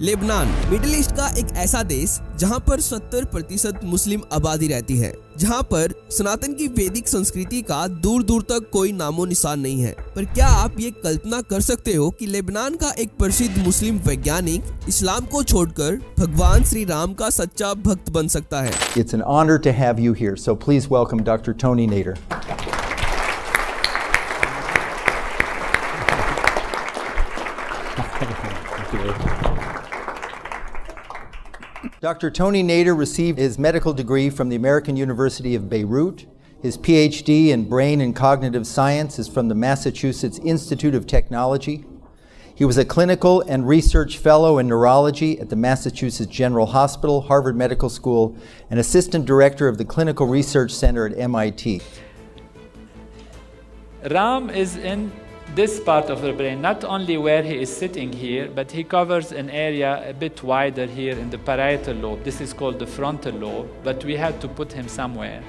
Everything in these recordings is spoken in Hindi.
लेबनान मिडिल ईस्ट का एक ऐसा देश जहां पर 70% मुस्लिम आबादी रहती है, जहां पर सनातन की वैदिक संस्कृति का दूर दूर तक कोई नामो निशान नहीं है। पर क्या आप ये कल्पना कर सकते हो कि लेबनान का एक प्रसिद्ध मुस्लिम वैज्ञानिक इस्लाम को छोड़कर भगवान श्री राम का सच्चा भक्त बन सकता है? It's an honor to have you here, so please welcome Dr. Tony Nader. Dr. Tony Nader received his medical degree from the American University of Beirut. His PhD in brain and cognitive science is from the Massachusetts Institute of Technology. He was a clinical and research fellow in neurology at the Massachusetts General Hospital, Harvard Medical School, and assistant director of the Clinical Research Center at MIT. Ram is in this part of the brain, not only where he is sitting here, but he covers an area a bit wider here in the parietal lobe. This is called the frontal lobe, but we had to put him somewhere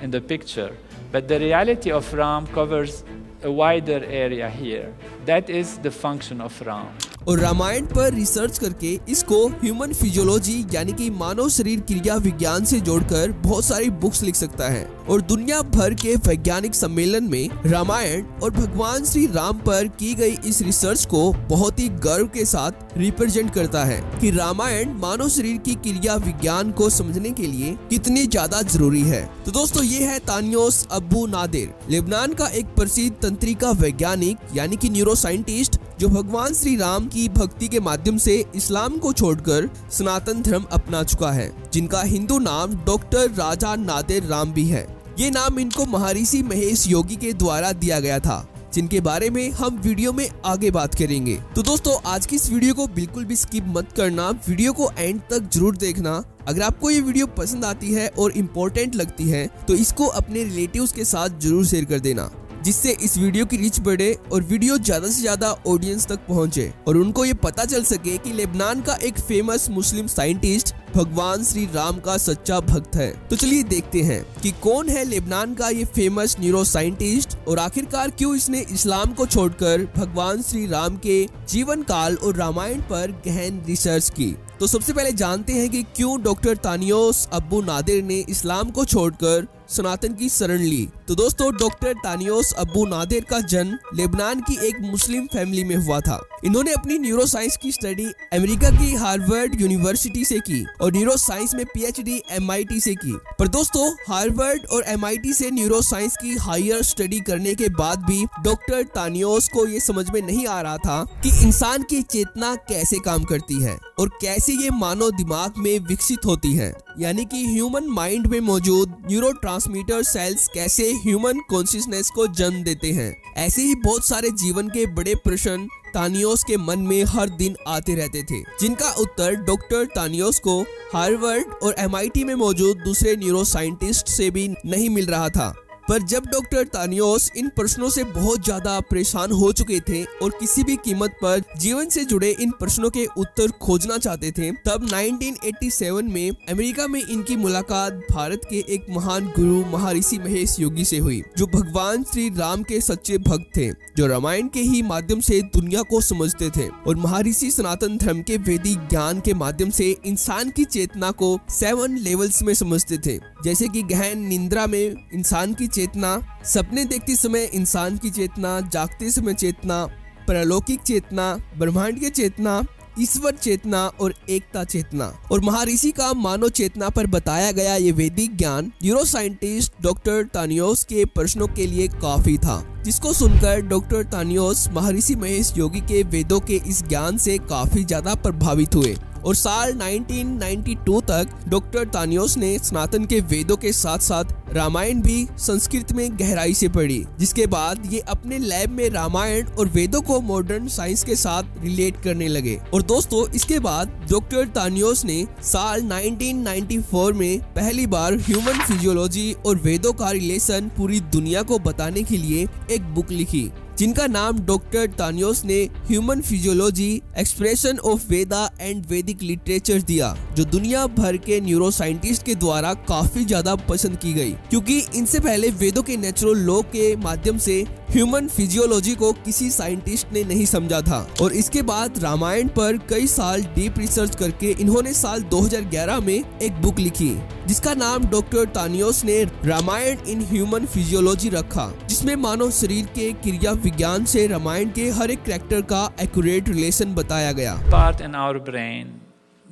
in the picture. But the reality of Ram covers a wider area here. That is the function of Ram. और रामायण पर रिसर्च करके इसको ह्यूमन फिजियोलॉजी यानी कि मानव शरीर क्रिया विज्ञान से जोड़कर बहुत सारी बुक्स लिख सकता है और दुनिया भर के वैज्ञानिक सम्मेलन में रामायण और भगवान श्री राम पर की गई इस रिसर्च को बहुत ही गर्व के साथ रिप्रेजेंट करता है कि रामायण मानव शरीर की क्रिया विज्ञान को समझने के लिए कितनी ज्यादा जरूरी है। तो दोस्तों, ये है तानियोस अबू नादेर, लेबनान का एक प्रसिद्ध तंत्रिका वैज्ञानिक यानी कि न्यूरो साइंटिस्ट, जो भगवान श्री राम की भक्ति के माध्यम से इस्लाम को छोड़कर सनातन धर्म अपना चुका है, जिनका हिंदू नाम डॉक्टर राजा नादेर राम भी है। ये नाम इनको महर्षि महेश योगी के द्वारा दिया गया था, जिनके बारे में हम वीडियो में आगे बात करेंगे। तो दोस्तों, आज की इस वीडियो को बिल्कुल भी स्किप मत करना, वीडियो को एंड तक जरूर देखना। अगर आपको ये वीडियो पसंद आती है और इम्पोर्टेंट लगती है तो इसको अपने रिलेटिव्स के साथ जरूर शेयर कर देना, जिससे इस वीडियो की रीच बढ़े और वीडियो ज्यादा से ज्यादा ऑडियंस तक पहुंचे और उनको ये पता चल सके कि लेबनान का एक फेमस मुस्लिम साइंटिस्ट भगवान श्री राम का सच्चा भक्त है। तो चलिए देखते हैं कि कौन है लेबनान का ये फेमस न्यूरो साइंटिस्ट और आखिरकार क्यों इसने इस्लाम को छोड़कर भगवान श्री राम के जीवन काल और रामायण पर गहन रिसर्च की। तो सबसे पहले जानते हैं कि क्यों डॉक्टर तानियोस अबू नादेर ने इस्लाम को छोड़कर सनातन की शरण ली। तो दोस्तों, डॉक्टर तानियोस अबू नादेर का जन्म लेबनान की एक मुस्लिम फैमिली में हुआ था। इन्होंने अपनी न्यूरो साइंस की स्टडी अमेरिका की हार्वर्ड यूनिवर्सिटी से की और न्यूरो साइंस में PhD MIT से की। पर दोस्तों, हार्वर्ड और MIT से न्यूरो साइंस की हायर स्टडी करने के बाद भी डॉक्टर तानियोस को ये समझ में नहीं आ रहा था कि इंसान की चेतना कैसे काम करती है और कैसे ये मानव दिमाग में विकसित होती है, यानी कि ह्यूमन माइंड में मौजूद न्यूरोट्रांसमीटर सेल्स कैसे ह्यूमन कॉन्शियसनेस को जन्म देते हैं। ऐसे ही बहुत सारे जीवन के बड़े प्रश्न तानियोस के मन में हर दिन आते रहते थे, जिनका उत्तर डॉक्टर तानियोस को हार्वर्ड और MIT में मौजूद दूसरे न्यूरो साइंटिस्ट से भी नहीं मिल रहा था। पर जब डॉक्टर तानियोस इन प्रश्नों से बहुत ज्यादा परेशान हो चुके थे और किसी भी कीमत पर जीवन से जुड़े इन प्रश्नों के उत्तर खोजना चाहते थे, तब 1987 में अमेरिका में इनकी मुलाकात भारत के एक महान गुरु महर्षि महेश योगी से हुई, जो भगवान श्री राम के सच्चे भक्त थे, जो रामायण के ही माध्यम से दुनिया को समझते थे और महर्षि सनातन धर्म के वैदिक ज्ञान के माध्यम से इंसान की चेतना को 7 लेवल्स में समझते थे, जैसे कि गहन निंद्रा में इंसान की चेतना, सपने देखते समय इंसान की चेतना, जागते समय चेतना, परलौकिक चेतना, ब्रह्मांड की चेतना, ईश्वर चेतना और एकता चेतना। और महर्षि का मानव चेतना पर बताया गया ये वैदिक ज्ञान न्यूरो साइंटिस्ट डॉक्टर तानियोस के प्रश्नों के लिए काफी था, जिसको सुनकर डॉक्टर तानियोस महर्षि महेश योगी के वेदों के इस ज्ञान से काफी ज्यादा प्रभावित हुए और साल 1992 तक डॉक्टर तानियोस ने सनातन के वेदों के साथ साथ रामायण भी संस्कृत में गहराई से पढ़ी, जिसके बाद ये अपने लैब में रामायण और वेदों को मॉडर्न साइंस के साथ रिलेट करने लगे। और दोस्तों, इसके बाद डॉक्टर तानियोस ने साल 1994 में पहली बार ह्यूमन फिजियोलॉजी और वेदों का रिलेशन पूरी दुनिया को बताने के लिए एक बुक लिखी, जिनका नाम डॉक्टर तानियोस ने human physiology expression of Veda and वैदिक लिटरेचर दिया, जो दुनिया भर के न्यूरो साइंटिस्ट के द्वारा काफी ज्यादा पसंद की गई, क्योंकि इनसे पहले वेदों के नेचुरल लॉ के माध्यम से ह्यूमन फिजियोलॉजी को किसी साइंटिस्ट ने नहीं समझा था और इसके बाद रामायण पर कई साल डीप रिसर्च करके इन्होंने साल 2011 में एक बुक लिखी जिसका नाम डॉक्टर तानियोस ने रामायण इन ह्यूमन फिजियोलॉजी रखा, जिसमें मानव शरीर के क्रिया विज्ञान से रामायण के हर एक कैरेक्टर का एक्यूरेट रिलेशन बताया गया। Part in our brain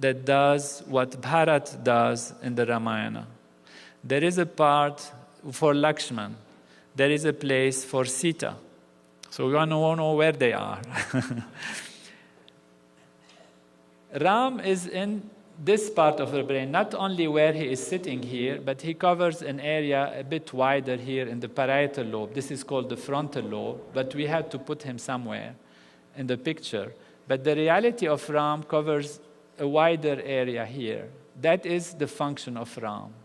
that does what Bharat does in the Ramayana. There is a part for Lakshman. There is a place for Sita. So we want to know where they are. Ram is in this part of the brain, not only where he is sitting here, but he covers an area a bit wider here in the parietal lobe. This is called the frontal lobe, but we had to put him somewhere in the picture. But the reality of Ram covers a wider area here. That is the function of Ram.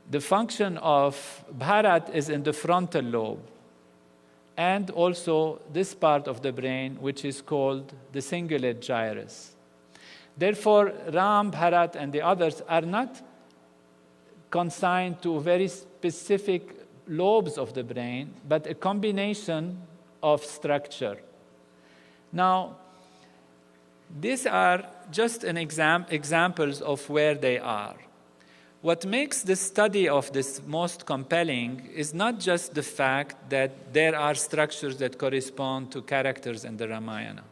The function of Bharat is in the frontal lobe, and also this part of the brain, which is called the cingulate gyrus. Therefore, Ram, Bharat, and the others are not consigned to very specific lobes of the brain, but a combination of structure. Now, these are just an examples of where they are. What makes the study of this most compelling is not just the fact that there are structures that correspond to characters in the Ramayana.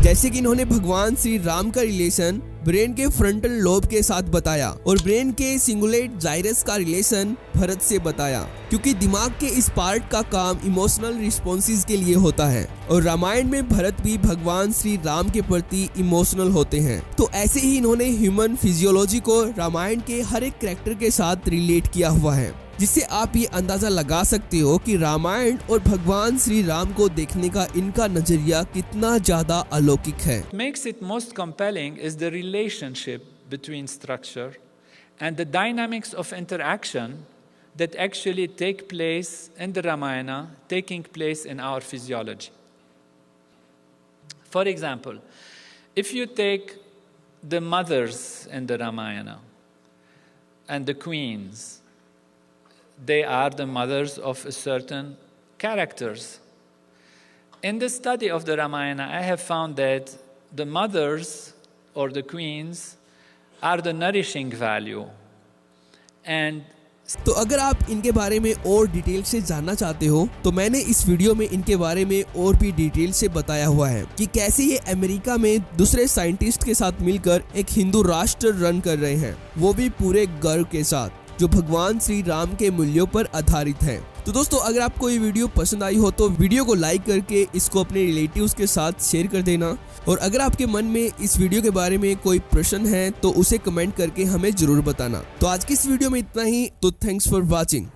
जैसे कि इन्होंने भगवान श्री राम का रिलेशन ब्रेन के फ्रंटल लोब के साथ बताया और ब्रेन के सिंगुलेट जाइरस का रिलेशन भरत से बताया, क्योंकि दिमाग के इस पार्ट का काम इमोशनल रिस्पॉन्सेज के लिए होता है और रामायण में भरत भी भगवान श्री राम के प्रति इमोशनल होते हैं। तो ऐसे ही इन्होंने ह्यूमन फिजियोलॉजी को रामायण के हर एक कैरेक्टर के साथ रिलेट किया हुआ है, जिससे आप ये अंदाजा लगा सकते हो कि रामायण और भगवान श्री राम को देखने का इनका नजरिया कितना ज्यादा अलौकिक है। What makes it most compelling is the relationship between structure and the dynamics of interaction that actually take place in the Ramayana, taking place in our physiology. For example, if you take the mothers in the Ramayana and the queens, they are the mothers of certain characters. In the study of the Ramayana, I have found that the mothers or the queens are the nourishing value. And तो अगर आप इनके बारे में और डिटेल से जानना चाहते हो तो मैंने इस वीडियो में इनके बारे में और भी डिटेल से बताया हुआ है कि कैसे ये अमेरिका में दूसरे साइंटिस्ट के साथ मिलकर एक हिंदू राष्ट्र रन कर रहे हैं, वो भी पूरे गर्व के साथ, जो भगवान श्री राम के मूल्यों पर आधारित है। तो दोस्तों, अगर आपको ये वीडियो पसंद आई हो तो वीडियो को लाइक करके इसको अपने रिलेटिव्स के साथ शेयर कर देना, और अगर आपके मन में इस वीडियो के बारे में कोई प्रश्न है तो उसे कमेंट करके हमें जरूर बताना। तो आज की इस वीडियो में इतना ही, तो थैंक्स फॉर वॉचिंग।